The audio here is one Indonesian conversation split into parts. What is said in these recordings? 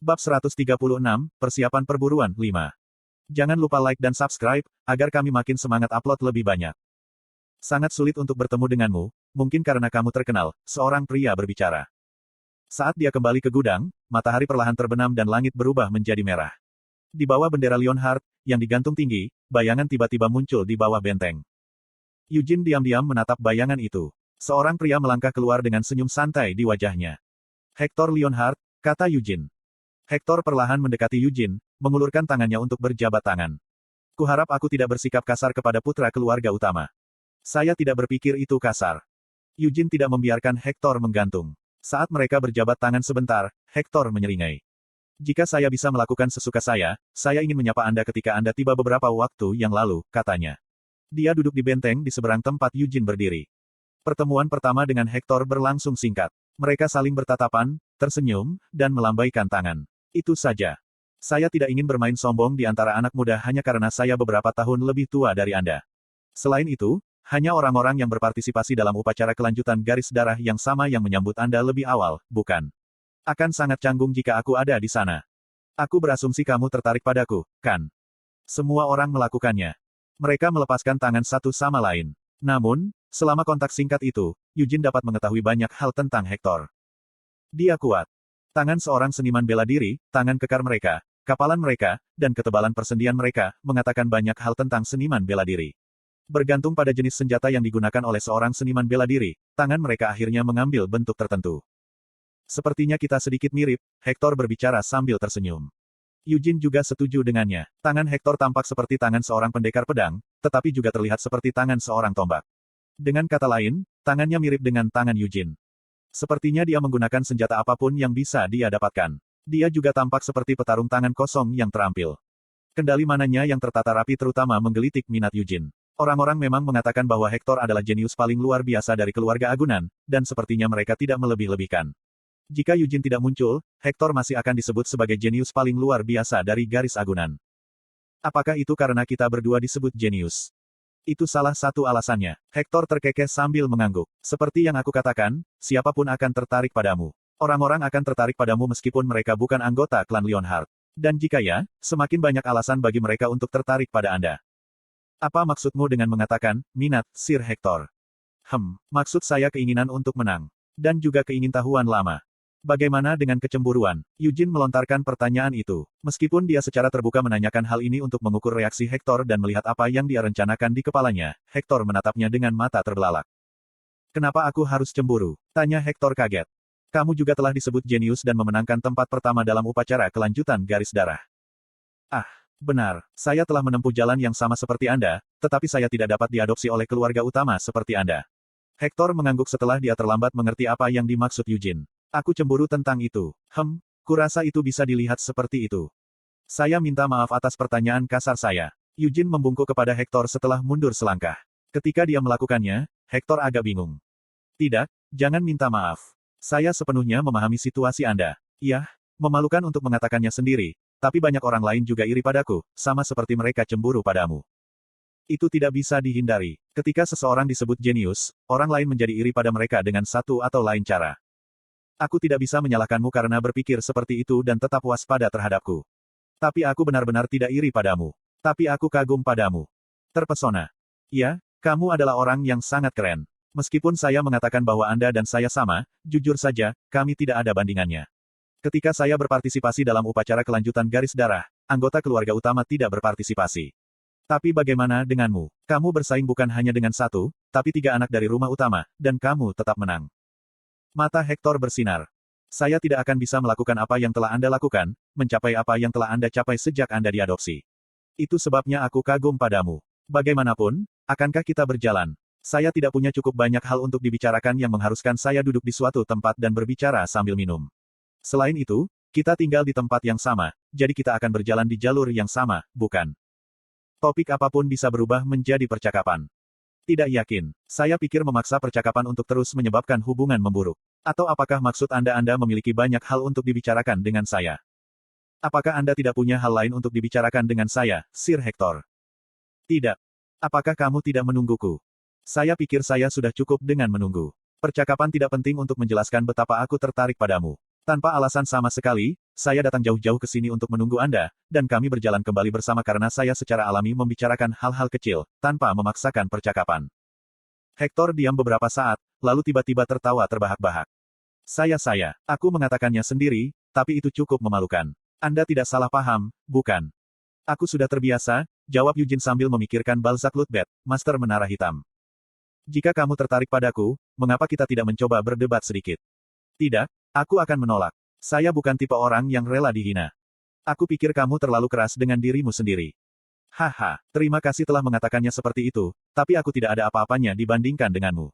Bab 136, Persiapan Perburuan, 5. Jangan lupa like dan subscribe, agar kami makin semangat upload lebih banyak. Sangat sulit untuk bertemu denganmu, mungkin karena kamu terkenal, seorang pria berbicara. Saat dia kembali ke gudang, matahari perlahan terbenam dan langit berubah menjadi merah. Di bawah bendera Lionheart, yang digantung tinggi, bayangan tiba-tiba muncul di bawah benteng. Eugene diam-diam menatap bayangan itu. Seorang pria melangkah keluar dengan senyum santai di wajahnya. Hector Lionheart, kata Eugene. Hector perlahan mendekati Eugene, mengulurkan tangannya untuk berjabat tangan. Kuharap aku tidak bersikap kasar kepada putra keluarga utama. Saya tidak berpikir itu kasar. Eugene tidak membiarkan Hector menggantung. Saat mereka berjabat tangan sebentar, Hector menyeringai. Jika saya bisa melakukan sesuka saya ingin menyapa Anda ketika Anda tiba beberapa waktu yang lalu, katanya. Dia duduk di benteng di seberang tempat Eugene berdiri. Pertemuan pertama dengan Hector berlangsung singkat. Mereka saling bertatapan, tersenyum, dan melambaikan tangan. Itu saja. Saya tidak ingin bermain sombong di antara anak muda hanya karena saya beberapa tahun lebih tua dari Anda. Selain itu, hanya orang-orang yang berpartisipasi dalam upacara kelanjutan garis darah yang sama yang menyambut Anda lebih awal, bukan? Akan sangat canggung jika aku ada di sana. Aku berasumsi kamu tertarik padaku, kan? Semua orang melakukannya. Mereka melepaskan tangan satu sama lain. Namun, selama kontak singkat itu, Eugene dapat mengetahui banyak hal tentang Hector. Dia kuat. Tangan seorang seniman bela diri, tangan kekar mereka, kapalan mereka, dan ketebalan persendian mereka, mengatakan banyak hal tentang seniman bela diri. Bergantung pada jenis senjata yang digunakan oleh seorang seniman bela diri, tangan mereka akhirnya mengambil bentuk tertentu. Sepertinya kita sedikit mirip, Hector berbicara sambil tersenyum. Eugene juga setuju dengannya. Tangan Hector tampak seperti tangan seorang pendekar pedang, tetapi juga terlihat seperti tangan seorang tombak. Dengan kata lain, tangannya mirip dengan tangan Eugene. Sepertinya dia menggunakan senjata apapun yang bisa dia dapatkan. Dia juga tampak seperti petarung tangan kosong yang terampil. Kendali mananya yang tertata rapi terutama menggelitik minat Eugene. Orang-orang memang mengatakan bahwa Hector adalah jenius paling luar biasa dari keluarga agunan, dan sepertinya mereka tidak melebih-lebihkan. Jika Eugene tidak muncul, Hector masih akan disebut sebagai jenius paling luar biasa dari garis agunan. Apakah itu karena kita berdua disebut jenius? Itu salah satu alasannya. Hector terkekeh sambil mengangguk. Seperti yang aku katakan, siapapun akan tertarik padamu. Orang-orang akan tertarik padamu meskipun mereka bukan anggota klan Lionheart. Dan jika ya, semakin banyak alasan bagi mereka untuk tertarik pada Anda. Apa maksudmu dengan mengatakan, minat, Sir Hector? Maksud saya keinginan untuk menang. Dan juga keingintahuan lama. Bagaimana dengan kecemburuan? Eugene melontarkan pertanyaan itu. Meskipun dia secara terbuka menanyakan hal ini untuk mengukur reaksi Hector dan melihat apa yang dia rencanakan di kepalanya, Hector menatapnya dengan mata terbelalak. Kenapa aku harus cemburu? Tanya Hector kaget. Kamu juga telah disebut jenius dan memenangkan tempat pertama dalam upacara kelanjutan garis darah. Ah, benar. Saya telah menempuh jalan yang sama seperti Anda, tetapi saya tidak dapat diadopsi oleh keluarga utama seperti Anda. Hector mengangguk setelah dia terlambat mengerti apa yang dimaksud Eugene. Aku cemburu tentang itu. Kurasa itu bisa dilihat seperti itu. Saya minta maaf atas pertanyaan kasar saya. Eugene membungkuk kepada Hector setelah mundur selangkah. Ketika dia melakukannya, Hector agak bingung. Tidak, jangan minta maaf. Saya sepenuhnya memahami situasi Anda. Iya, memalukan untuk mengatakannya sendiri, tapi banyak orang lain juga iri padaku, sama seperti mereka cemburu padamu. Itu tidak bisa dihindari. Ketika seseorang disebut jenius, orang lain menjadi iri pada mereka dengan satu atau lain cara. Aku tidak bisa menyalahkanmu karena berpikir seperti itu dan tetap waspada terhadapku. Tapi aku benar-benar tidak iri padamu. Tapi aku kagum padamu. Terpesona. Ya, kamu adalah orang yang sangat keren. Meskipun saya mengatakan bahwa Anda dan saya sama, jujur saja, kami tidak ada bandingannya. Ketika saya berpartisipasi dalam upacara kelanjutan garis darah, anggota keluarga utama tidak berpartisipasi. Tapi bagaimana denganmu? Kamu bersaing bukan hanya dengan satu, tapi 3 anak dari rumah utama, dan kamu tetap menang. Mata Hector bersinar. Saya tidak akan bisa melakukan apa yang telah Anda lakukan, mencapai apa yang telah Anda capai sejak Anda diadopsi. Itu sebabnya aku kagum padamu. Bagaimanapun, akankah kita berjalan? Saya tidak punya cukup banyak hal untuk dibicarakan yang mengharuskan saya duduk di suatu tempat dan berbicara sambil minum. Selain itu, kita tinggal di tempat yang sama, jadi kita akan berjalan di jalur yang sama, bukan? Topik apapun bisa berubah menjadi percakapan. Tidak yakin. Saya pikir memaksa percakapan untuk terus menyebabkan hubungan memburuk. Atau apakah maksud Anda memiliki banyak hal untuk dibicarakan dengan saya? Apakah Anda tidak punya hal lain untuk dibicarakan dengan saya, Sir Hector? Tidak. Apakah kamu tidak menungguku? Saya pikir saya sudah cukup dengan menunggu. Percakapan tidak penting untuk menjelaskan betapa aku tertarik padamu. Tanpa alasan sama sekali, saya datang jauh-jauh ke sini untuk menunggu Anda, dan kami berjalan kembali bersama karena saya secara alami membicarakan hal-hal kecil, tanpa memaksakan percakapan. Hector diam beberapa saat, lalu tiba-tiba tertawa terbahak-bahak. Aku mengatakannya sendiri, tapi itu cukup memalukan. Anda tidak salah paham, bukan? Aku sudah terbiasa, jawab Eugene sambil memikirkan Balzac Lutbet, Master Menara Hitam. Jika kamu tertarik padaku, mengapa kita tidak mencoba berdebat sedikit? Tidak, aku akan menolak. Saya bukan tipe orang yang rela dihina. Aku pikir kamu terlalu keras dengan dirimu sendiri. Haha, terima kasih telah mengatakannya seperti itu, tapi aku tidak ada apa-apanya dibandingkan denganmu.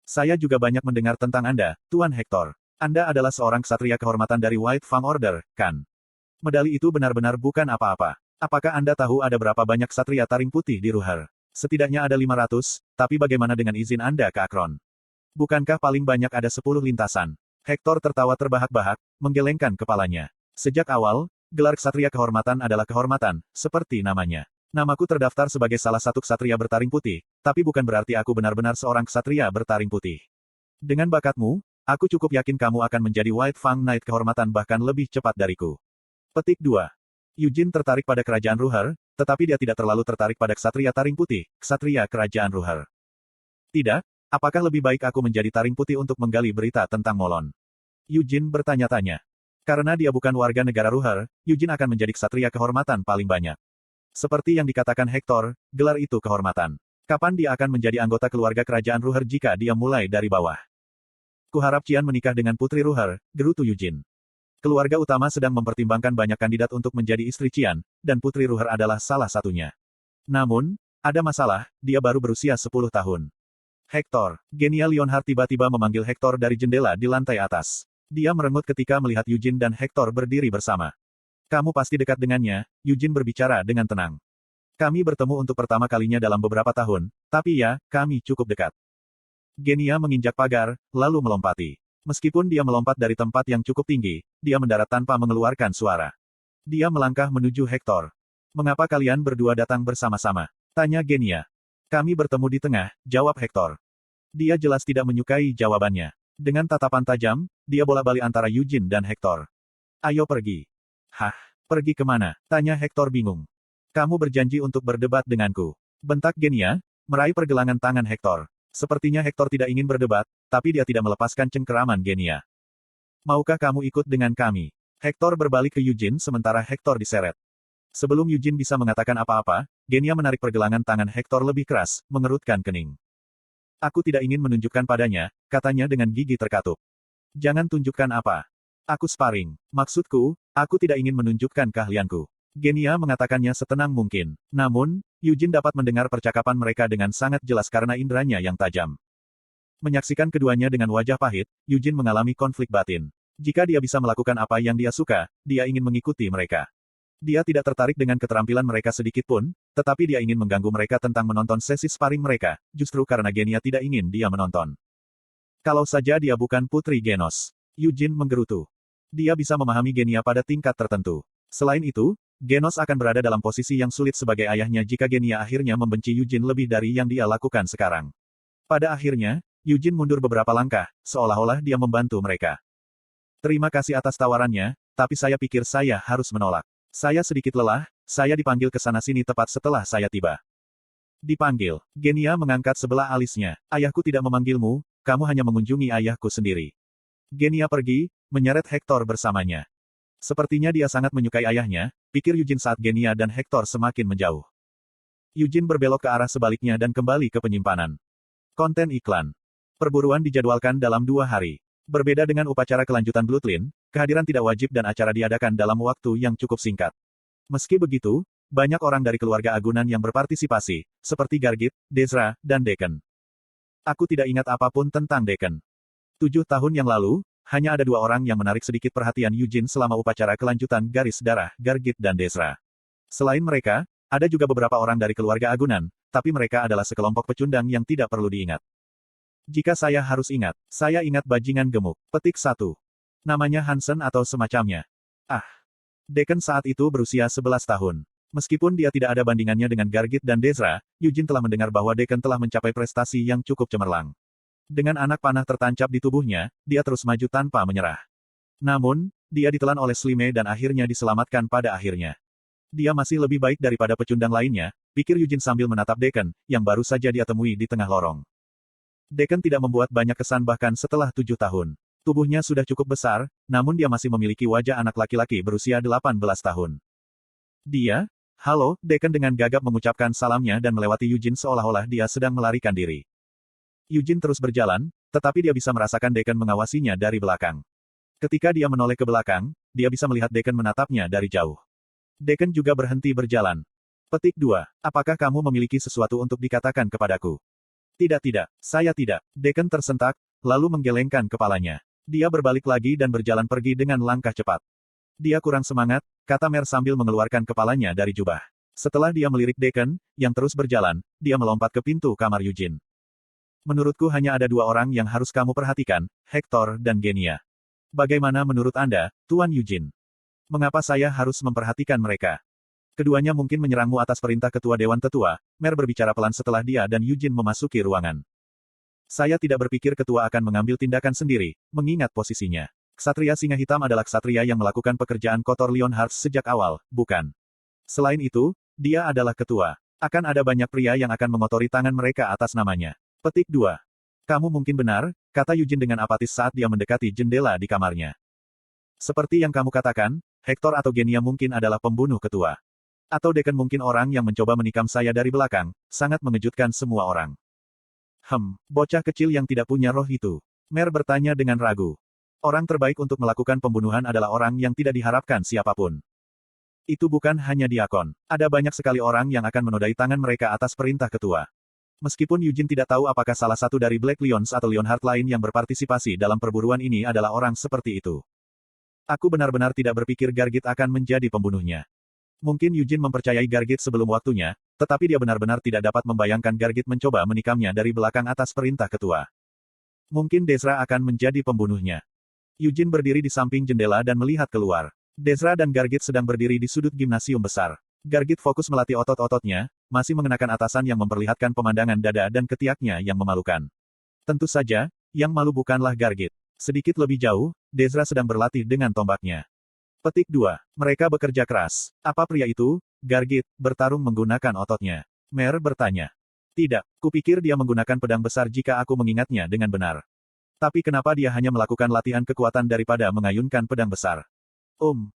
Saya juga banyak mendengar tentang Anda, Tuan Hector. Anda adalah seorang ksatria kehormatan dari White Fang Order, kan? Medali itu benar-benar bukan apa-apa. Apakah Anda tahu ada berapa banyak ksatria taring putih di Ruher? Setidaknya ada 500, tapi bagaimana dengan izin Anda ke Akron? Bukankah paling banyak ada 10 lintasan? Hector tertawa terbahak-bahak, menggelengkan kepalanya. Sejak awal, gelar ksatria kehormatan adalah kehormatan, seperti namanya. Namaku terdaftar sebagai salah satu ksatria bertaring putih, tapi bukan berarti aku benar-benar seorang ksatria bertaring putih. Dengan bakatmu, aku cukup yakin kamu akan menjadi White Fang Knight kehormatan bahkan lebih cepat dariku. Petik 2. Eugene tertarik pada kerajaan Ruher, tetapi dia tidak terlalu tertarik pada ksatria taring putih, ksatria kerajaan Ruher. Tidak, apakah lebih baik aku menjadi taring putih untuk menggali berita tentang Molon? Eugene bertanya-tanya. Karena dia bukan warga negara Ruher, Eugene akan menjadi ksatria kehormatan paling banyak. Seperti yang dikatakan Hector, gelar itu kehormatan. Kapan dia akan menjadi anggota keluarga kerajaan Ruher jika dia mulai dari bawah? Kuharap Qian menikah dengan putri Ruher, gerutu Eugene. Keluarga utama sedang mempertimbangkan banyak kandidat untuk menjadi istri Qian, dan putri Ruher adalah salah satunya. Namun, ada masalah, dia baru berusia 10 tahun. Hector, Genia Leonhard tiba-tiba memanggil Hector dari jendela di lantai atas. Dia merengut ketika melihat Eugene dan Hector berdiri bersama. Kamu pasti dekat dengannya, Eugene berbicara dengan tenang. Kami bertemu untuk pertama kalinya dalam beberapa tahun, tapi ya, kami cukup dekat. Genia menginjak pagar, lalu melompati. Meskipun dia melompat dari tempat yang cukup tinggi, dia mendarat tanpa mengeluarkan suara. Dia melangkah menuju Hector. Mengapa kalian berdua datang bersama-sama? Tanya Genia. Kami bertemu di tengah, jawab Hector. Dia jelas tidak menyukai jawabannya. Dengan tatapan tajam, dia bola-balik antara Eugene dan Hector. Ayo pergi. Hah, pergi kemana? Tanya Hector bingung. Kamu berjanji untuk berdebat denganku. Bentak Genia, meraih pergelangan tangan Hector. Sepertinya Hector tidak ingin berdebat, tapi dia tidak melepaskan cengkeraman Genia. Maukah kamu ikut dengan kami? Hector berbalik ke Eugene sementara Hector diseret. Sebelum Eugene bisa mengatakan apa-apa, Genia menarik pergelangan tangan Hector lebih keras, mengerutkan kening. Aku tidak ingin menunjukkan padanya, katanya dengan gigi terkatup. Jangan tunjukkan apa. Aku sparring. Maksudku, aku tidak ingin menunjukkan keahlianku. Genia mengatakannya setenang mungkin. Namun, Eugene dapat mendengar percakapan mereka dengan sangat jelas karena inderanya yang tajam. Menyaksikan keduanya dengan wajah pahit, Eugene mengalami konflik batin. Jika dia bisa melakukan apa yang dia suka, dia ingin mengikuti mereka. Dia tidak tertarik dengan keterampilan mereka sedikit pun, tetapi dia ingin mengganggu mereka tentang menonton sesi sparring mereka, justru karena Genia tidak ingin dia menonton. Kalau saja dia bukan putri Genos. Eugene menggerutu. Dia bisa memahami Genia pada tingkat tertentu. Selain itu, Genos akan berada dalam posisi yang sulit sebagai ayahnya jika Genia akhirnya membenci Eugene lebih dari yang dia lakukan sekarang. Pada akhirnya, Eugene mundur beberapa langkah, seolah-olah dia membantu mereka. Terima kasih atas tawarannya, tapi saya pikir saya harus menolak. Saya sedikit lelah, saya dipanggil ke sana-sini tepat setelah saya tiba. Dipanggil. Genia mengangkat sebelah alisnya. Ayahku tidak memanggilmu, kamu hanya mengunjungi ayahku sendiri. Genia pergi, menyeret Hector bersamanya. Sepertinya dia sangat menyukai ayahnya, pikir Eugene saat Genia dan Hector semakin menjauh. Eugene berbelok ke arah sebaliknya dan kembali ke penyimpanan. Konten iklan. Perburuan dijadwalkan dalam 2 hari. Berbeda dengan upacara kelanjutan Bloodline, kehadiran tidak wajib dan acara diadakan dalam waktu yang cukup singkat. Meski begitu, banyak orang dari keluarga agunan yang berpartisipasi, seperti Gargit, Dezra, dan Deacon. Aku tidak ingat apapun tentang Deacon. 7 tahun yang lalu, hanya ada 2 orang yang menarik sedikit perhatian Eugene selama upacara kelanjutan garis darah, Gargit dan Dezra. Selain mereka, ada juga beberapa orang dari keluarga agunan, tapi mereka adalah sekelompok pecundang yang tidak perlu diingat. Jika saya harus ingat, saya ingat bajingan gemuk. Petik 1. Namanya Hansen atau semacamnya. Deacon saat itu berusia 11 tahun. Meskipun dia tidak ada bandingannya dengan Gargit dan Dezra, Eugene telah mendengar bahwa Deacon telah mencapai prestasi yang cukup cemerlang. Dengan anak panah tertancap di tubuhnya, dia terus maju tanpa menyerah. Namun, dia ditelan oleh Slime dan akhirnya diselamatkan pada akhirnya. Dia masih lebih baik daripada pecundang lainnya, pikir Eugene sambil menatap Deacon, yang baru saja dia temui di tengah lorong. Deacon tidak membuat banyak kesan bahkan setelah 7 tahun. Tubuhnya sudah cukup besar, namun dia masih memiliki wajah anak laki-laki berusia 18 tahun. Dia, halo, Deacon dengan gagap mengucapkan salamnya dan melewati Eugene seolah-olah dia sedang melarikan diri. Eugene terus berjalan, tetapi dia bisa merasakan Deacon mengawasinya dari belakang. Ketika dia menoleh ke belakang, dia bisa melihat Deacon menatapnya dari jauh. Deacon juga berhenti berjalan. Petik 2. Apakah kamu memiliki sesuatu untuk dikatakan kepadaku? Tidak, saya tidak. Deacon tersentak, lalu menggelengkan kepalanya. Dia berbalik lagi dan berjalan pergi dengan langkah cepat. Dia kurang semangat, kata Mer sambil mengeluarkan kepalanya dari jubah. Setelah dia melirik Deacon, yang terus berjalan, dia melompat ke pintu kamar Eugene. Menurutku hanya ada 2 orang yang harus kamu perhatikan, Hector dan Genia. Bagaimana menurut Anda, Tuan Eugene? Mengapa saya harus memperhatikan mereka? Keduanya mungkin menyerangmu atas perintah Ketua Dewan Tetua, Mer berbicara pelan setelah dia dan Eugene memasuki ruangan. Saya tidak berpikir ketua akan mengambil tindakan sendiri, mengingat posisinya. Ksatria Singa Hitam adalah ksatria yang melakukan pekerjaan kotor Lionheart sejak awal, bukan? Selain itu, dia adalah ketua. Akan ada banyak pria yang akan mengotori tangan mereka atas namanya. Petik 2. Kamu mungkin benar, kata Eugene dengan apatis saat dia mendekati jendela di kamarnya. Seperti yang kamu katakan, Hector atau Genia mungkin adalah pembunuh ketua. Atau Deacon mungkin orang yang mencoba menikam saya dari belakang, sangat mengejutkan semua orang. Bocah kecil yang tidak punya roh itu. Mer bertanya dengan ragu. Orang terbaik untuk melakukan pembunuhan adalah orang yang tidak diharapkan siapapun. Itu bukan hanya Diakon. Ada banyak sekali orang yang akan menodai tangan mereka atas perintah ketua. Meskipun Eugene tidak tahu apakah salah satu dari Black Lions atau Lionheart lain yang berpartisipasi dalam perburuan ini adalah orang seperti itu. Aku benar-benar tidak berpikir Gargit akan menjadi pembunuhnya. Mungkin Eugene mempercayai Gargit sebelum waktunya, tetapi dia benar-benar tidak dapat membayangkan Gargit mencoba menikamnya dari belakang atas perintah ketua. Mungkin Desra akan menjadi pembunuhnya. Eugene berdiri di samping jendela dan melihat keluar. Desra dan Gargit sedang berdiri di sudut gimnasium besar. Gargit fokus melatih otot-ototnya, masih mengenakan atasan yang memperlihatkan pemandangan dada dan ketiaknya yang memalukan. Tentu saja, yang malu bukanlah Gargit. Sedikit lebih jauh, Desra sedang berlatih dengan tombaknya. Petik 2. Mereka bekerja keras. Apa pria itu, Gargit, bertarung menggunakan ototnya? Mer bertanya. Tidak, kupikir dia menggunakan pedang besar jika aku mengingatnya dengan benar. Tapi kenapa dia hanya melakukan latihan kekuatan daripada mengayunkan pedang besar?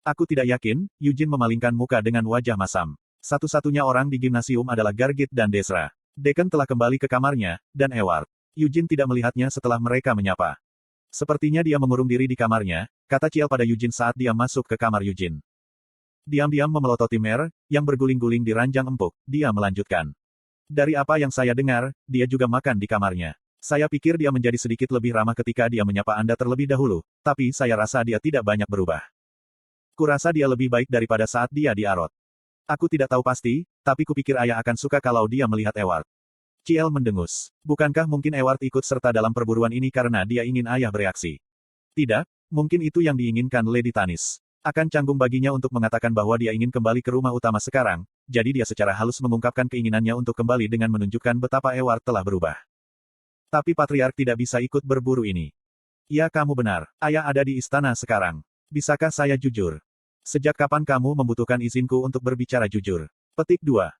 Aku tidak yakin, Eugene memalingkan muka dengan wajah masam. Satu-satunya orang di gimnasium adalah Gargit dan Desra. Deacon telah kembali ke kamarnya, dan Ewart. Eugene tidak melihatnya setelah mereka menyapa. Sepertinya dia mengurung diri di kamarnya, kata Ciel pada Eugene saat dia masuk ke kamar Eugene. Diam-diam memelototi Mer, yang berguling-guling di ranjang empuk, dia melanjutkan. Dari apa yang saya dengar, dia juga makan di kamarnya. Saya pikir dia menjadi sedikit lebih ramah ketika dia menyapa Anda terlebih dahulu, tapi saya rasa dia tidak banyak berubah. Kurasa dia lebih baik daripada saat dia di Arot. Aku tidak tahu pasti, tapi kupikir ayah akan suka kalau dia melihat Ewart. Ciel mendengus. Bukankah mungkin Ewart ikut serta dalam perburuan ini karena dia ingin ayah bereaksi? Tidak, mungkin itu yang diinginkan Lady Tanis. Akan canggung baginya untuk mengatakan bahwa dia ingin kembali ke rumah utama sekarang, jadi dia secara halus mengungkapkan keinginannya untuk kembali dengan menunjukkan betapa Ewart telah berubah. Tapi Patriark tidak bisa ikut berburu ini. Ya, kamu benar. Ayah ada di istana sekarang. Bisakah saya jujur? Sejak kapan kamu membutuhkan izinku untuk berbicara jujur? Petik 2.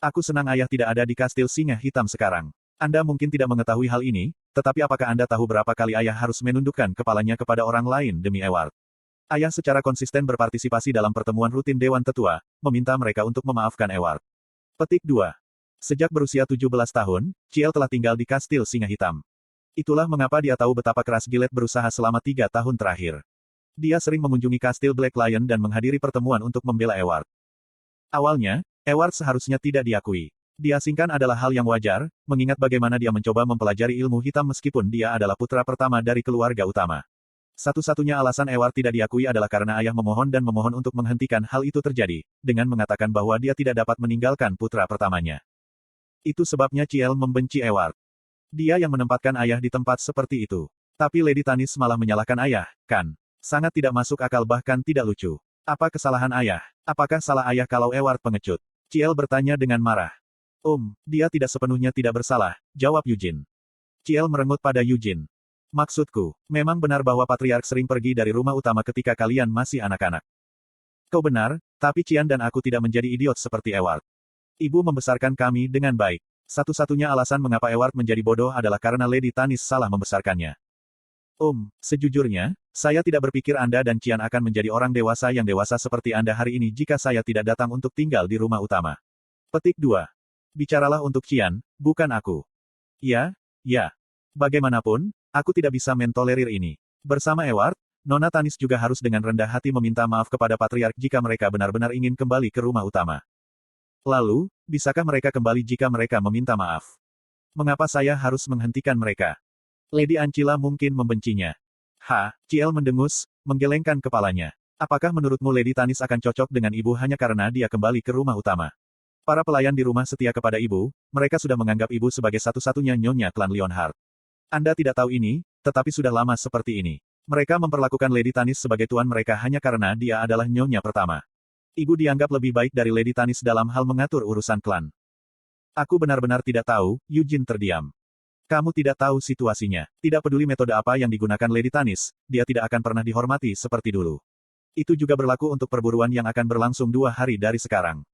Aku senang ayah tidak ada di Kastil Singa Hitam sekarang. Anda mungkin tidak mengetahui hal ini, tetapi apakah Anda tahu berapa kali ayah harus menundukkan kepalanya kepada orang lain demi Ewart? Ayah secara konsisten berpartisipasi dalam pertemuan rutin Dewan Tetua, meminta mereka untuk memaafkan Ewart. Petik 2. Sejak berusia 17 tahun, Ciel telah tinggal di Kastil Singa Hitam. Itulah mengapa dia tahu betapa keras Gilead berusaha selama 3 tahun terakhir. Dia sering mengunjungi Kastil Black Lion dan menghadiri pertemuan untuk membela Ewart. Awalnya, Ewart seharusnya tidak diakui. Diasingkan adalah hal yang wajar, mengingat bagaimana dia mencoba mempelajari ilmu hitam meskipun dia adalah putra pertama dari keluarga utama. Satu-satunya alasan Ewart tidak diakui adalah karena ayah memohon dan memohon untuk menghentikan hal itu terjadi, dengan mengatakan bahwa dia tidak dapat meninggalkan putra pertamanya. Itu sebabnya Ciel membenci Ewart. Dia yang menempatkan ayah di tempat seperti itu. Tapi Lady Tanis malah menyalahkan ayah, kan? Sangat tidak masuk akal bahkan tidak lucu. Apa kesalahan ayah? Apakah salah ayah kalau Ewart pengecut? Ciel bertanya dengan marah. Dia tidak sepenuhnya tidak bersalah, jawab Eugene. Ciel merengut pada Eugene. Maksudku, memang benar bahwa Patriark sering pergi dari rumah utama ketika kalian masih anak-anak. Kau benar, tapi Qian dan aku tidak menjadi idiot seperti Ewart. Ibu membesarkan kami dengan baik. Satu-satunya alasan mengapa Ewart menjadi bodoh adalah karena Lady Tanis salah membesarkannya. Sejujurnya, saya tidak berpikir Anda dan Qian akan menjadi orang dewasa yang dewasa seperti Anda hari ini jika saya tidak datang untuk tinggal di rumah utama. Petik 2. Bicaralah untuk Qian, bukan aku. Ya. Bagaimanapun, aku tidak bisa mentolerir ini. Bersama Ewart, Nona Tanis juga harus dengan rendah hati meminta maaf kepada Patriark jika mereka benar-benar ingin kembali ke rumah utama. Lalu, bisakah mereka kembali jika mereka meminta maaf? Mengapa saya harus menghentikan mereka? Lady Ancila mungkin membencinya. Ciel mendengus, menggelengkan kepalanya. Apakah menurutmu Lady Tanis akan cocok dengan ibu hanya karena dia kembali ke rumah utama? Para pelayan di rumah setia kepada ibu, mereka sudah menganggap ibu sebagai satu-satunya nyonya klan Leonhardt. Anda tidak tahu ini, tetapi sudah lama seperti ini. Mereka memperlakukan Lady Tanis sebagai tuan mereka hanya karena dia adalah nyonya pertama. Ibu dianggap lebih baik dari Lady Tanis dalam hal mengatur urusan klan. Aku benar-benar tidak tahu, Eugene terdiam. Kamu tidak tahu situasinya. Tidak peduli metode apa yang digunakan Lady Tanis, dia tidak akan pernah dihormati seperti dulu. Itu juga berlaku untuk perburuan yang akan berlangsung 2 hari dari sekarang.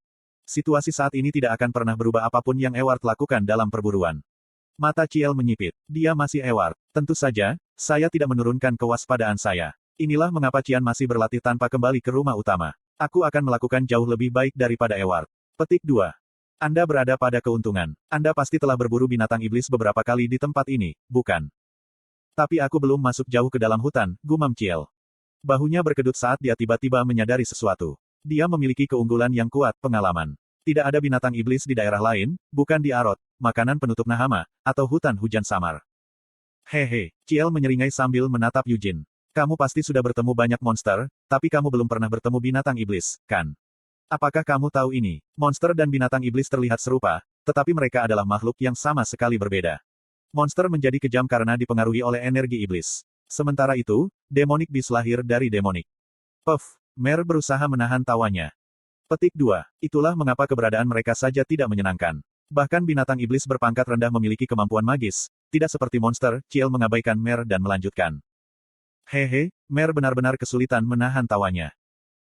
Situasi saat ini tidak akan pernah berubah apapun yang Ewart lakukan dalam perburuan. Mata Ciel menyipit. Dia masih Ewart. Tentu saja, saya tidak menurunkan kewaspadaan saya. Inilah mengapa Qian masih berlatih tanpa kembali ke rumah utama. Aku akan melakukan jauh lebih baik daripada Ewart. Petik 2. Anda berada pada keuntungan. Anda pasti telah berburu binatang iblis beberapa kali di tempat ini, bukan? Tapi aku belum masuk jauh ke dalam hutan, gumam Ciel. Bahunya berkedut saat dia tiba-tiba menyadari sesuatu. Dia memiliki keunggulan yang kuat, pengalaman. Tidak ada binatang iblis di daerah lain, bukan di Arot, makanan penutup Nahama, atau hutan hujan samar. Hehe, Ciel menyeringai sambil menatap Eugene. Kamu pasti sudah bertemu banyak monster, tapi kamu belum pernah bertemu binatang iblis, kan? Apakah kamu tahu ini? Monster dan binatang iblis terlihat serupa, tetapi mereka adalah makhluk yang sama sekali berbeda. Monster menjadi kejam karena dipengaruhi oleh energi iblis. Sementara itu, demonic beast lahir dari demonic. Mer berusaha menahan tawanya. Petik 2. Itulah mengapa keberadaan mereka saja tidak menyenangkan. Bahkan binatang iblis berpangkat rendah memiliki kemampuan magis, tidak seperti monster, Ciel mengabaikan Mer dan melanjutkan. Hehe, Mer benar-benar kesulitan menahan tawanya.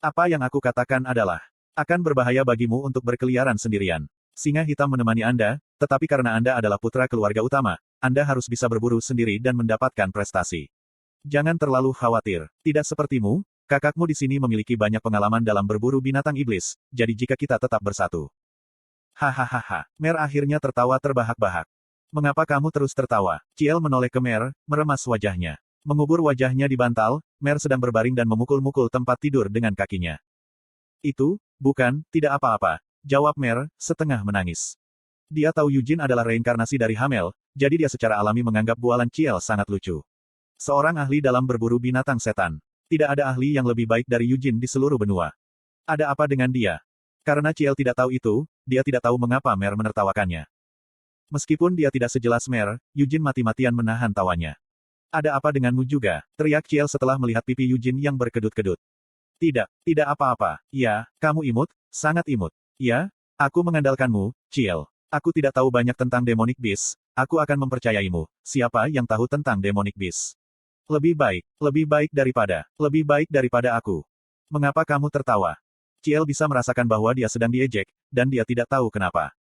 Apa yang aku katakan adalah, akan berbahaya bagimu untuk berkeliaran sendirian. Singa hitam menemani Anda, tetapi karena Anda adalah putra keluarga utama, Anda harus bisa berburu sendiri dan mendapatkan prestasi. Jangan terlalu khawatir. Tidak sepertimu, kakakmu di sini memiliki banyak pengalaman dalam berburu binatang iblis, jadi jika kita tetap bersatu. Hahaha. Mer akhirnya tertawa terbahak-bahak. Mengapa kamu terus tertawa? Ciel menoleh ke Mer, meremas wajahnya. Mengubur wajahnya di bantal, Mer sedang berbaring dan memukul-mukul tempat tidur dengan kakinya. Itu, bukan, tidak apa-apa, jawab Mer, setengah menangis. Dia tahu Eugene adalah reinkarnasi dari Hamel, jadi dia secara alami menganggap bualan Ciel sangat lucu. Seorang ahli dalam berburu binatang setan. Tidak ada ahli yang lebih baik dari Eugene di seluruh benua. Ada apa dengan dia? Karena Ciel tidak tahu itu, dia tidak tahu mengapa Mer menertawakannya. Meskipun dia tidak sejelas Mer, Eugene mati-matian menahan tawanya. Ada apa denganmu juga? Teriak Ciel setelah melihat pipi Eugene yang berkedut-kedut. Tidak apa-apa. Ya, kamu imut, sangat imut. Ya, aku mengandalkanmu, Ciel. Aku tidak tahu banyak tentang demonic beast, aku akan mempercayaimu. Siapa yang tahu tentang demonic beast? Lebih baik daripada aku. Mengapa kamu tertawa? Ciel bisa merasakan bahwa dia sedang diejek, dan dia tidak tahu kenapa.